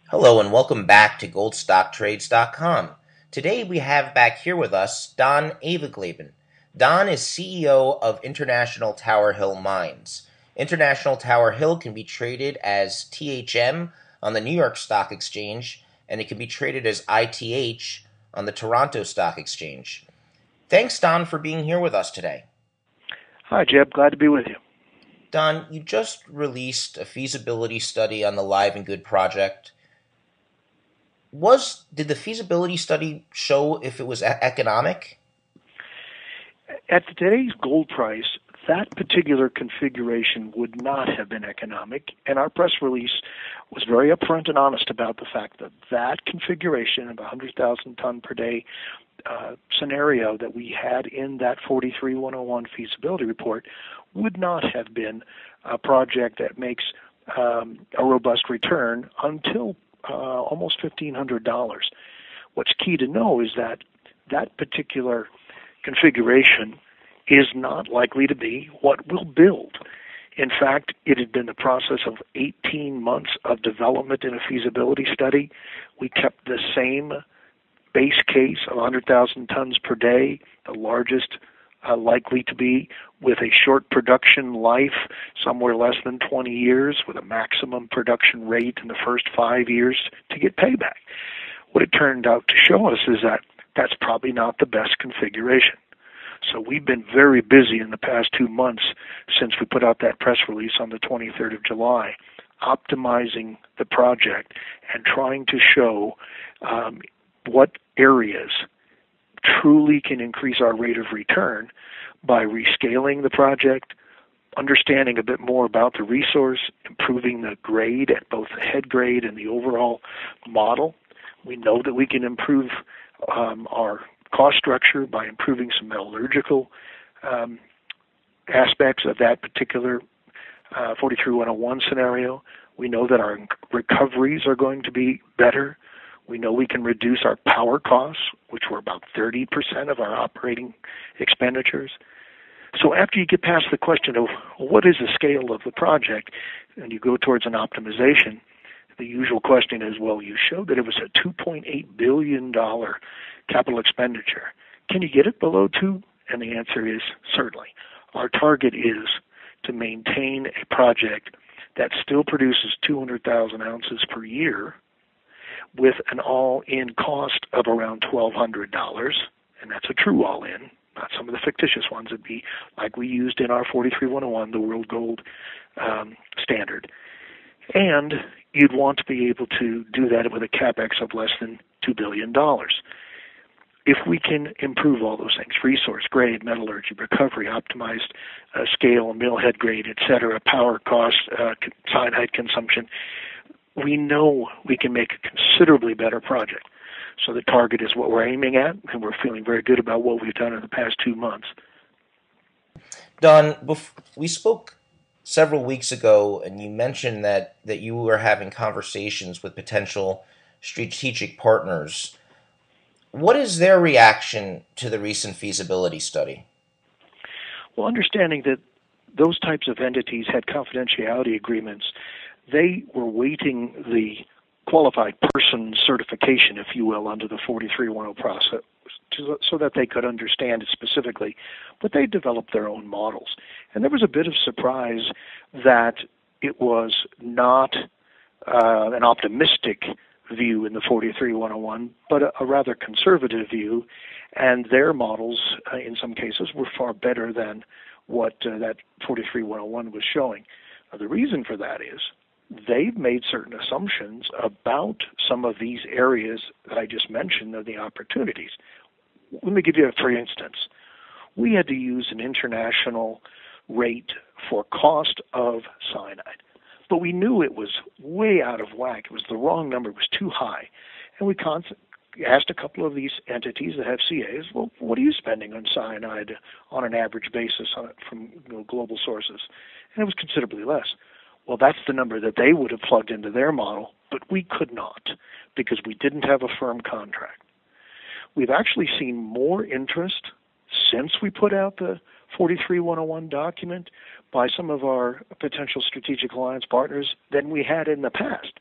Hello and welcome back to goldstocktrades.com. Today we have back here with us Don Avigleben. Don is CEO of International Tower Hill Mines. International Tower Hill can be traded as THM on the New York Stock Exchange, and it can be traded as ITH on the Toronto Stock Exchange. Thanks, Don, for being here with us today. Hi, Jeb. Glad to be with you. Don, you just released a feasibility study on the Livengood project. Did the feasibility study show if it was economic? At today's gold price, that particular configuration would not have been economic, and our press release was very upfront and honest about the fact that that configuration of 100,000 ton per day scenario that we had in that 43-101 feasibility report would not have been a project that makes a robust return until almost $1,500. What's key to know is that that particular configuration is not likely to be what we'll build. In fact, it had been the process of 18 months of development in a feasibility study. We kept the same base case of 100,000 tons per day, the largest likely to be, with a short production life, somewhere less than 20 years, with a maximum production rate in the first 5 years to get payback. What it turned out to show us is that that's probably not the best configuration. So we've been very busy in the past 2 months since we put out that press release on the 23rd of July, optimizing the project and trying to show what areas truly can increase our rate of return by rescaling the project, understanding a bit more about the resource, improving the grade at both the head grade and the overall model. We know that we can improve our cost structure by improving some metallurgical aspects of that particular 43-101 scenario. We know that our recoveries are going to be better. We know we can reduce our power costs, which were about 30% of our operating expenditures. So after you get past the question of what is the scale of the project and you go towards an optimization, the usual question is, well, you showed that it was a $2.8 billion capital expenditure. Can you get it below 2? And the answer is certainly. Our target is to maintain a project that still produces 200,000 ounces per year with an all-in cost of around $1,200, and that's a true all-in, not some of the fictitious ones. It'd be like we used in our 43-101, the World Gold standard. And you'd want to be able to do that with a Capex of less than $2 billion. If we can improve all those things, resource, grade, metallurgy, recovery, optimized scale, mill head grade, etc., power cost, cyanide consumption, we know we can make a considerably better project. So the target is what we're aiming at, and we're feeling very good about what we've done in the past 2 months. Don, we spoke several weeks ago, and you mentioned that you were having conversations with potential strategic partners. What is their reaction to the recent feasibility study? Well, understanding that those types of entities had confidentiality agreements, they were waiting the qualified person certification, if you will, under the 43-101 process so that they could understand it specifically. But they developed their own models. And there was a bit of surprise that it was not an optimistic view in the 43-101, but a rather conservative view. And their models, in some cases, were far better than what that 43-101 was showing. The reason for that is they've made certain assumptions about some of these areas that I just mentioned of the opportunities. Let me give you for instance. We had to use an international rate for cost of cyanide, but we knew it was way out of whack. It was the wrong number. It was too high. And we asked a couple of these entities that have CAs, well, what are you spending on cyanide on an average basis from global sources? And it was considerably less. Well, that's the number that they would have plugged into their model, but we could not because we didn't have a firm contract. We've actually seen more interest since we put out the 43101 document by some of our potential strategic alliance partners than we had in the past.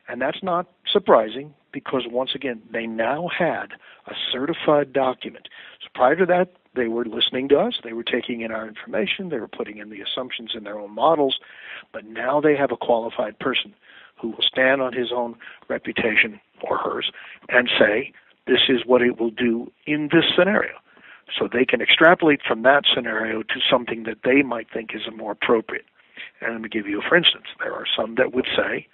And that's not surprising because, once again, they now had a certified document. So prior to that, they were listening to us. They were taking in our information. They were putting in the assumptions in their own models. But now they have a qualified person who will stand on his own reputation or hers and say, this is what it will do in this scenario. So they can extrapolate from that scenario to something that they might think is more appropriate. And let me give you, for instance, there are some that would say,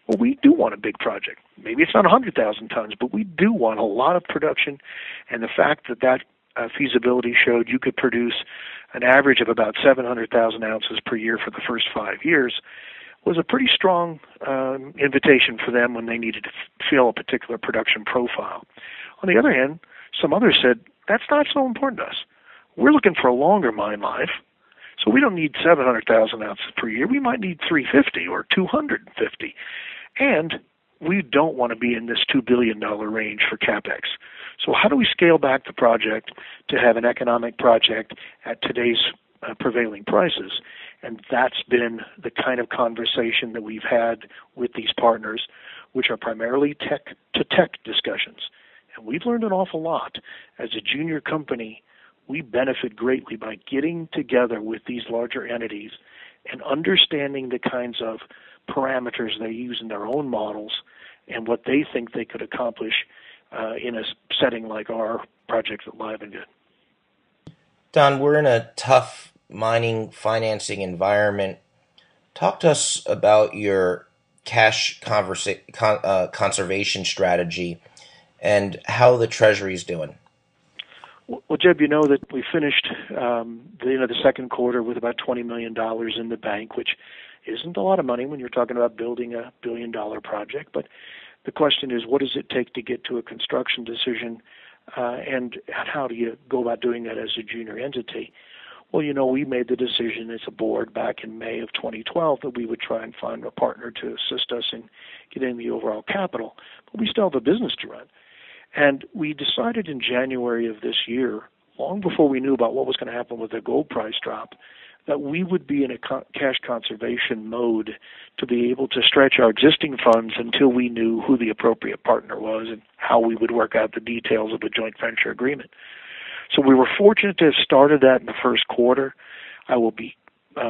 well, we do want a big project. Maybe it's not 100,000 tons, but we do want a lot of production. And the fact that feasibility showed you could produce an average of about 700,000 ounces per year for the first 5 years was a pretty strong invitation for them when they needed to fill a particular production profile. On the other hand, some others said, that's not so important to us. We're looking for a longer mine life, so we don't need 700,000 ounces per year. We might need 350 or 250. And we don't want to be in this $2 billion range for Capex. So how do we scale back the project to have an economic project at today's prevailing prices? And that's been the kind of conversation that we've had with these partners, which are primarily tech-to-tech discussions. And we've learned an awful lot. As a junior company, we benefit greatly by getting together with these larger entities and understanding the kinds of parameters they use in their own models and what they think they could accomplish in a setting like our project at Livengood. Don, we're in a tough mining financing environment. Talk to us about your cash conservation strategy and how the Treasury is doing. Well, Jeb, you know that we finished the second quarter with about $20 million in the bank, which isn't a lot of money when you're talking about building a billion-dollar project. But the question is, what does it take to get to a construction decision, and how do you go about doing that as a junior entity? Well, we made the decision as a board back in May of 2012 that we would try and find a partner to assist us in getting the overall capital. But we still have a business to run. And we decided in January of this year, long before we knew about what was going to happen with the gold price drop, that we would be in a cash conservation mode to be able to stretch our existing funds until we knew who the appropriate partner was and how we would work out the details of a joint venture agreement. So we were fortunate to have started that in the first quarter. I will be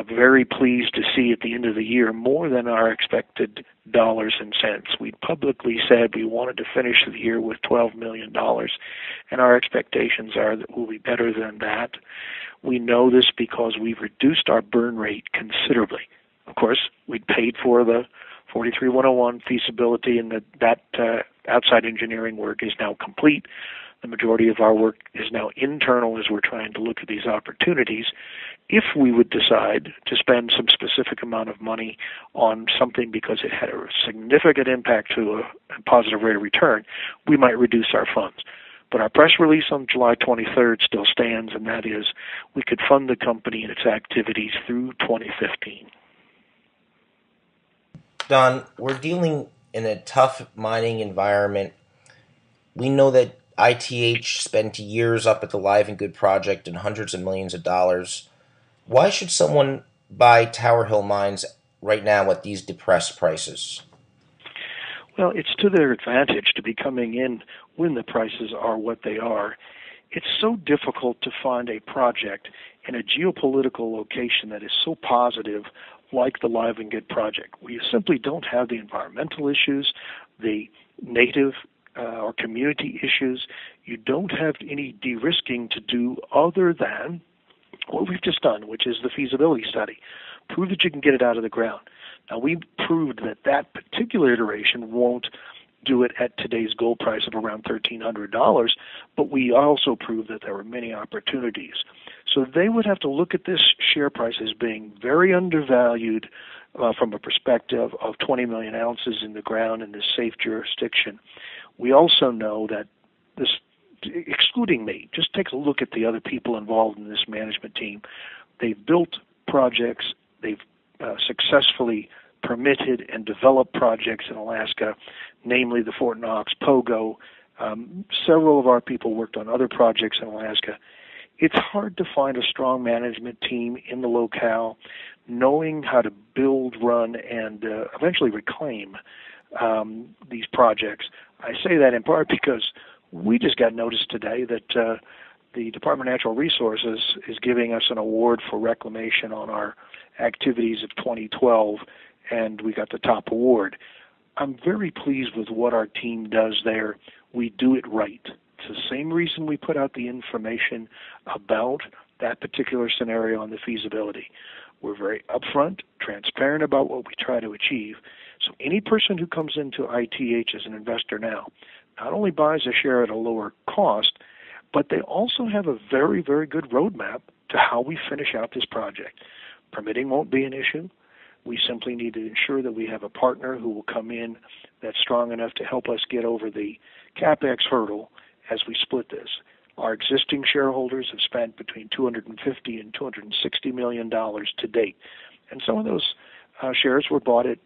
very pleased to see at the end of the year more than our expected dollars and cents. We publicly said we wanted to finish the year with $12 million, and our expectations are that we'll be better than that. We know this because we've reduced our burn rate considerably. Of course, we paid for the 43101 feasibility, and that outside engineering work is now complete. The majority of our work is now internal as we're trying to look at these opportunities. If we would decide to spend some specific amount of money on something because it had a significant impact to a positive rate of return, we might reduce our funds. But our press release on July 23rd still stands, and that is we could fund the company and its activities through 2015. Don, we're dealing in a tough mining environment. We know that ITH spent years up at the Livengood project and hundreds of millions of dollars. Why should someone buy Tower Hill Mines right now at these depressed prices? Well, it's to their advantage to be coming in when the prices are what they are. It's so difficult to find a project in a geopolitical location that is so positive like the Livengood project. We simply don't have the environmental issues, the native or community issues. You don't have any de-risking to do other than what we've just done, which is the feasibility study. Prove that you can get it out of the ground. Now, we proved that that particular iteration won't do it at today's gold price of around $1,300, but we also proved that there were many opportunities. So they would have to look at this share price as being very undervalued from a perspective of 20 million ounces in the ground in this safe jurisdiction. We also know that this, excluding me, just take a look at the other people involved in this management team. They've built projects, they've successfully permitted and developed projects in Alaska, namely the Fort Knox, Pogo. Several of our people worked on other projects in Alaska. It's hard to find a strong management team in the locale, knowing how to build, run, and eventually reclaim these projects. I say that in part because we just got notice today that the Department of Natural Resources is giving us an award for reclamation on our activities of 2012, and we got the top award. I'm very pleased with what our team does there. We do it right. It's the same reason we put out the information about that particular scenario on the feasibility. We're very upfront, transparent about what we try to achieve. So any person who comes into ITH as an investor now not only buys a share at a lower cost, but they also have a very, very good roadmap to how we finish out this project. Permitting won't be an issue. We simply need to ensure that we have a partner who will come in that's strong enough to help us get over the Capex hurdle as we split this. Our existing shareholders have spent between $250 and $260 million to date. And some of those shares were bought at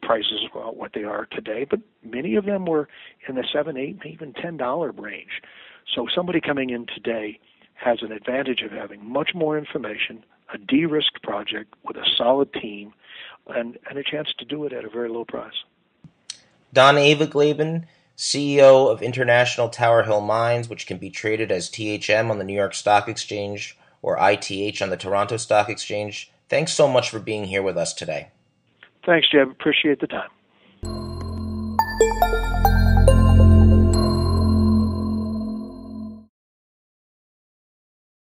prices about what they are today, but many of them were in the $7, $8, even $10 range. So somebody coming in today has an advantage of having much more information, a de-risked project with a solid team, and a chance to do it at a very low price. Don Avigleben, CEO of International Tower Hill Mines, which can be traded as THM on the New York Stock Exchange or ITH on the Toronto Stock Exchange. Thanks so much for being here with us today. Thanks, Jeb. Appreciate the time.